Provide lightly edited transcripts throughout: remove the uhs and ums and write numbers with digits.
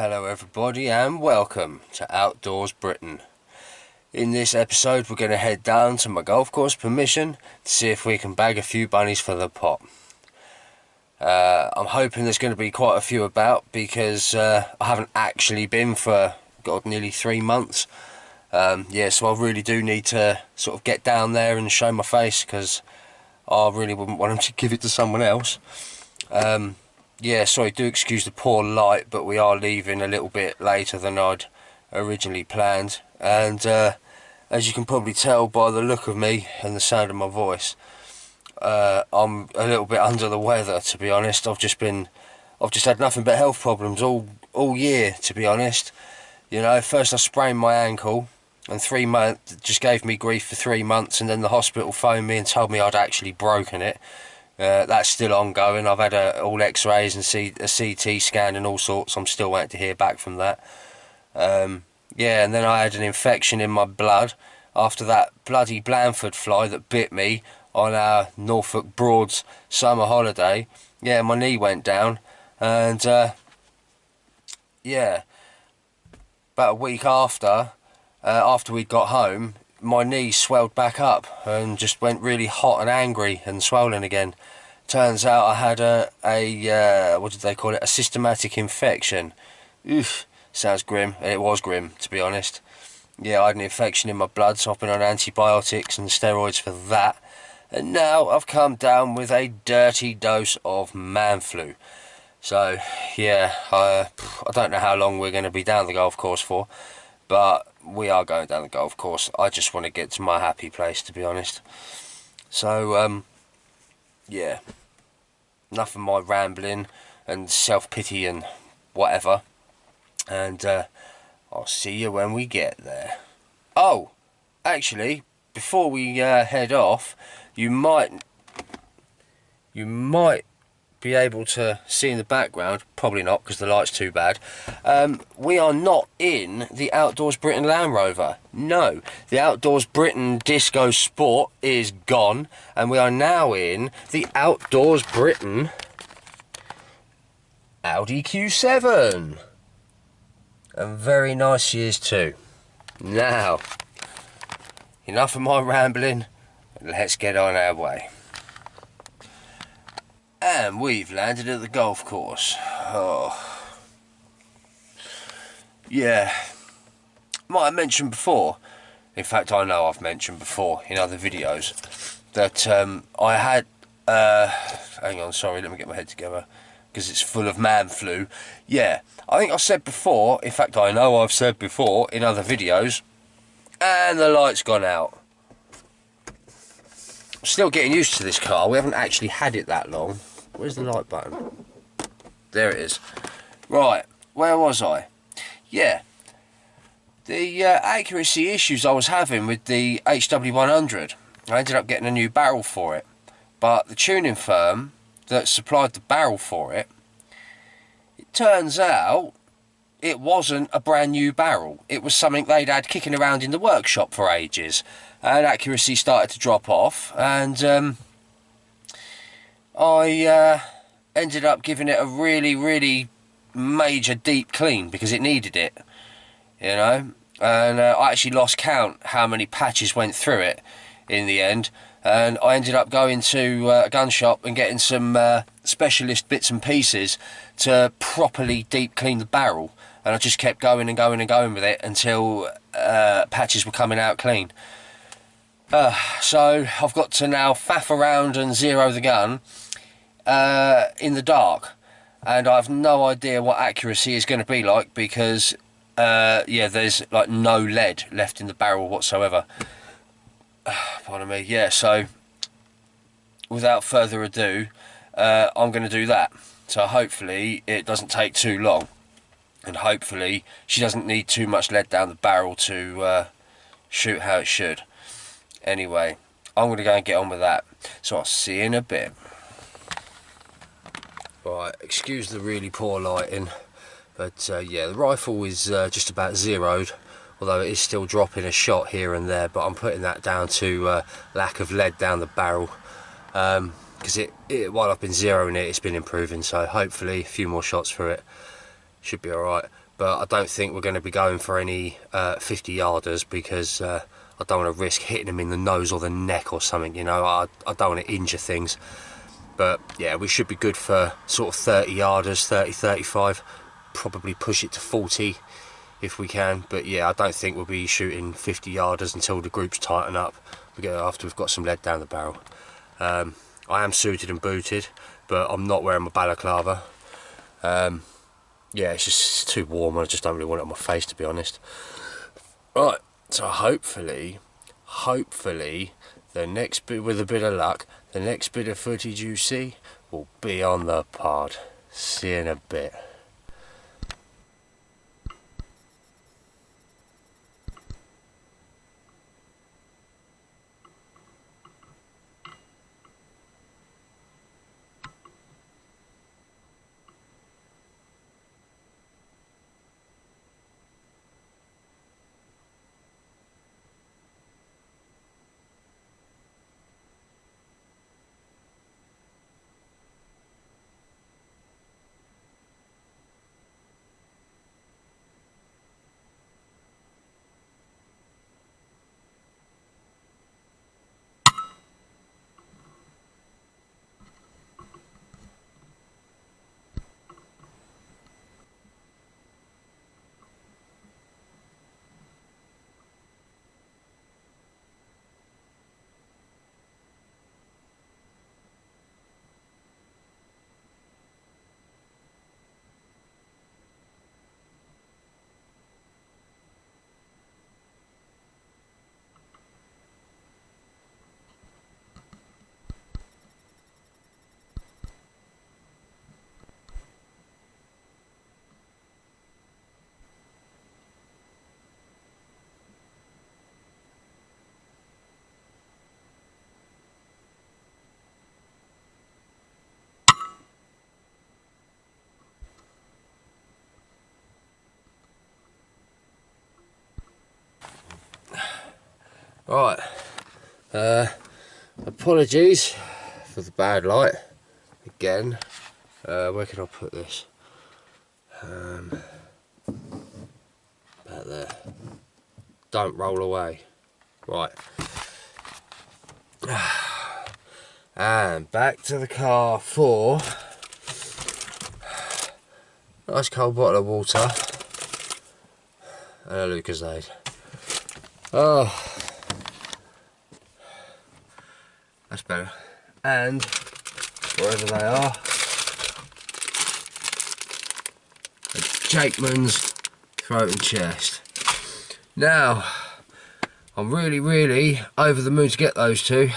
Hello everybody and welcome to Outdoors Britain. In this episode we're going to head down to my golf course permission to see if we can bag a few bunnies for the pot. I'm hoping there's going to be quite a few about because I haven't actually been for nearly 3 months. So I really do need to sort of get down there and show my face because I really wouldn't want them to give it to someone else. Sorry, do excuse the poor light, but we are leaving a little bit later than I'd originally planned. And as you can probably tell by the look of me and the sound of my voice, I'm a little bit under the weather, to be honest. I've just had nothing but health problems all year, to be honest. You know, first I sprained my ankle, and 3 months just gave me grief for 3 months, and then the hospital phoned me and told me I'd actually broken it. That's still ongoing. I've had all x-rays and a CT scan and all sorts. I'm still waiting to hear back from that. And then I had an infection in my blood after that bloody Blandford fly that bit me on our Norfolk Broads summer holiday. Yeah, my knee went down, and about a week after we got home, my knee swelled back up and just went really hot and angry and swollen again. Turns out I had a systematic infection. Oof, sounds grim. It was grim, to be honest. Yeah, I had an infection in my blood, so I've been on antibiotics and steroids for that. And now I've come down with a dirty dose of man flu. So, yeah, I don't know how long we're going to be down the golf course for, but we are going down the golf course. I just want to get to my happy place, to be honest. So, enough of my rambling and self-pity and whatever. And I'll see you when we get there. Oh, actually, before we head off, you might be able to see in the background, probably not because the light's too bad, we are not in the Outdoors Britain Land Rover. No, the Outdoors Britain Disco Sport is gone, and we are now in the Outdoors Britain Audi Q7. And very nice she is too. Now, enough of my rambling, let's get on our way. And we've landed at the golf course. Oh. Yeah. Might have mentioned before, in fact I know I've mentioned before in other videos, that I had, hang on, sorry, let me get my head together, because it's full of man flu. Yeah, I think I said before, in fact I know I've said before in other videos, and the light's gone out. I'm still getting used to this car, we haven't actually had it that long. Where's the light button? There it is. Right, where was I? Yeah, the accuracy issues I was having with the HW100. I ended up getting a new barrel for it, but the tuning firm that supplied the barrel for it, it turns out it wasn't a brand new barrel. It was something they'd had kicking around in the workshop for ages, and accuracy started to drop off, and I ended up giving it a really major deep clean because it needed it, you know, and I actually lost count how many patches went through it in the end, and I ended up going to a gun shop and getting some specialist bits and pieces to properly deep clean the barrel, and I just kept going and going and going with it until patches were coming out clean. So I've got to now faff around and zero the gun in the dark, and I have no idea what accuracy is going to be like because there's like no lead left in the barrel whatsoever. Pardon me. Yeah, so without further ado, I'm going to do that. So hopefully it doesn't take too long, and hopefully she doesn't need too much lead down the barrel to shoot how it should. Anyway, I'm going to go and get on with that, so I'll see you in a bit. Right, excuse the really poor lighting, but yeah, the rifle is just about zeroed, although it is still dropping a shot here and there, but I'm putting that down to lack of lead down the barrel, because while I've been zeroing it, it's been improving, so hopefully a few more shots for it should be alright. but I don't think we're going to be going for any 50 yarders, because I don't want to risk hitting them in the nose or the neck or something, you know. I don't want to injure things. But yeah, we should be good for sort of 30 yarders, 30, 35, probably push it to 40 if we can. But yeah, I don't think we'll be shooting 50 yarders until the groups tighten up, after we've got some lead down the barrel. I am suited and booted, but I'm not wearing my balaclava. Yeah, it's just too warm. I just don't really want it on my face, to be honest. Right, so hopefully, the next bit, with a bit of luck, the next bit of footage you see will be on the pod. See you in a bit. Right, apologies for the bad light again. Where can I put this? About there. Don't roll away. Right. And back to the car for a nice cold bottle of water and a Lucozade. Oh, that's better. And wherever they are, a Jakeman's throat and chest. Now, I'm really over the moon to get those two.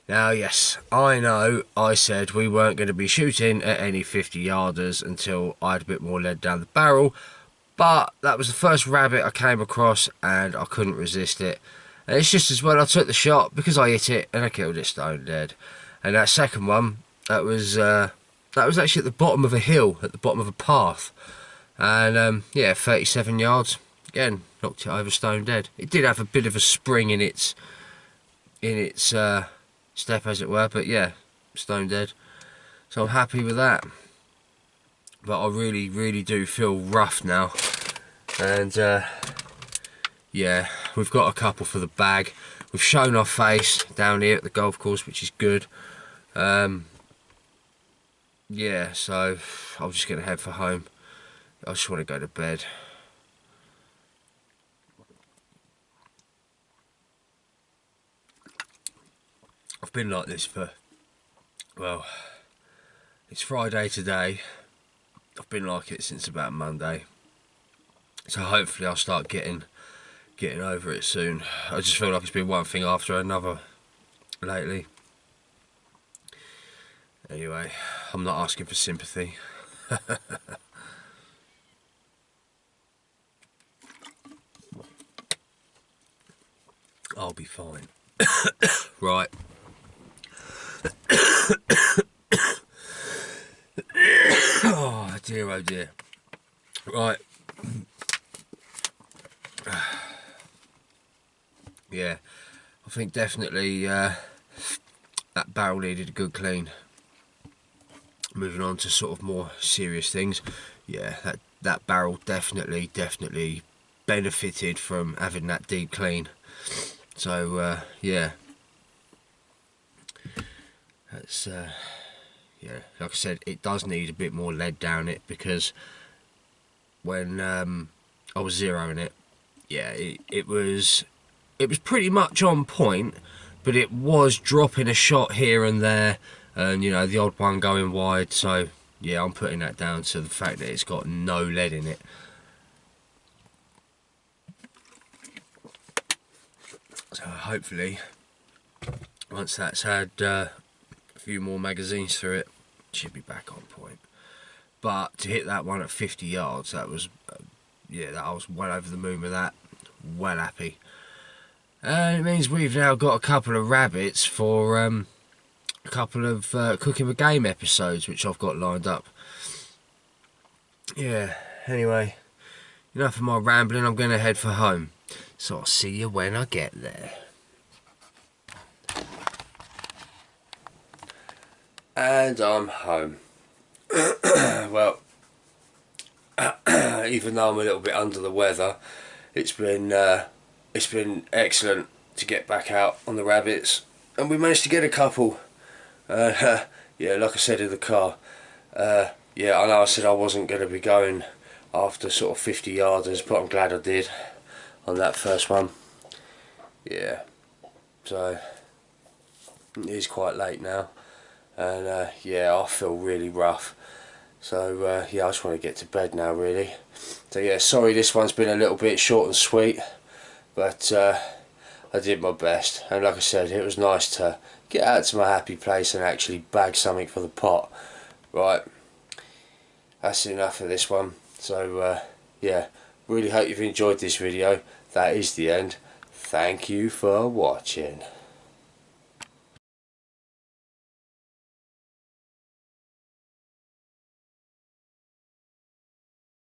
Now, yes, I know I said we weren't going to be shooting at any 50 yarders until I had a bit more lead down the barrel, but that was the first rabbit I came across and I couldn't resist it. And it's just as well I took the shot, because I hit it and I killed it stone dead. And that second one, that was actually at the bottom of a hill, at the bottom of a path. And yeah, 37 yards, again, knocked it over stone dead. It did have a bit of a spring in its step, as it were, but yeah, stone dead. So I'm happy with that. But I really do feel rough now. And yeah, we've got a couple for the bag. We've shown our face down here at the golf course, which is good. Yeah, so I'm just going to head for home. I just want to go to bed. I've been like this for, well, it's Friday today. I've been like it since about Monday. So hopefully I'll start getting over it soon. I just feel like it's been one thing after another lately. Anyway, I'm not asking for sympathy. I'll be fine. Right. Oh dear, oh dear. Right. Yeah, I think definitely that barrel needed a good clean. Moving on to sort of more serious things. yeah, that barrel definitely benefited from having that deep clean. So yeah, that's yeah, like I said, it does need a bit more lead down it, because when I was zeroing it, yeah, it was pretty much on point, but it was dropping a shot here and there, and you know, the odd one going wide. So yeah, I'm putting that down to the fact that it's got no lead in it. So hopefully, once that's had a few more magazines through it, it should be back on point. But to hit that one at 50 yards, that was yeah, I was well over the moon with that. Well happy. And it means we've now got a couple of rabbits for a couple of cooking with game episodes, which I've got lined up. Yeah, anyway, enough of my rambling. I'm going to head for home. So I'll see you when I get there. And I'm home. Well, even though I'm a little bit under the weather, it's been excellent to get back out on the rabbits, and we managed to get a couple. Yeah, like I said in the car, yeah, I know I said I wasn't going to be going after sort of 50 yarders, but I'm glad I did on that first one. Yeah, so it is quite late now, and yeah, I feel really rough. So yeah, I just want to get to bed now, really. So yeah, sorry this one's been a little bit short and sweet, but I did my best, and like I said, it was nice to get out to my happy place and actually bag something for the pot. Right, that's enough of this one. So yeah, really hope you've enjoyed this video. That is the end. Thank you for watching.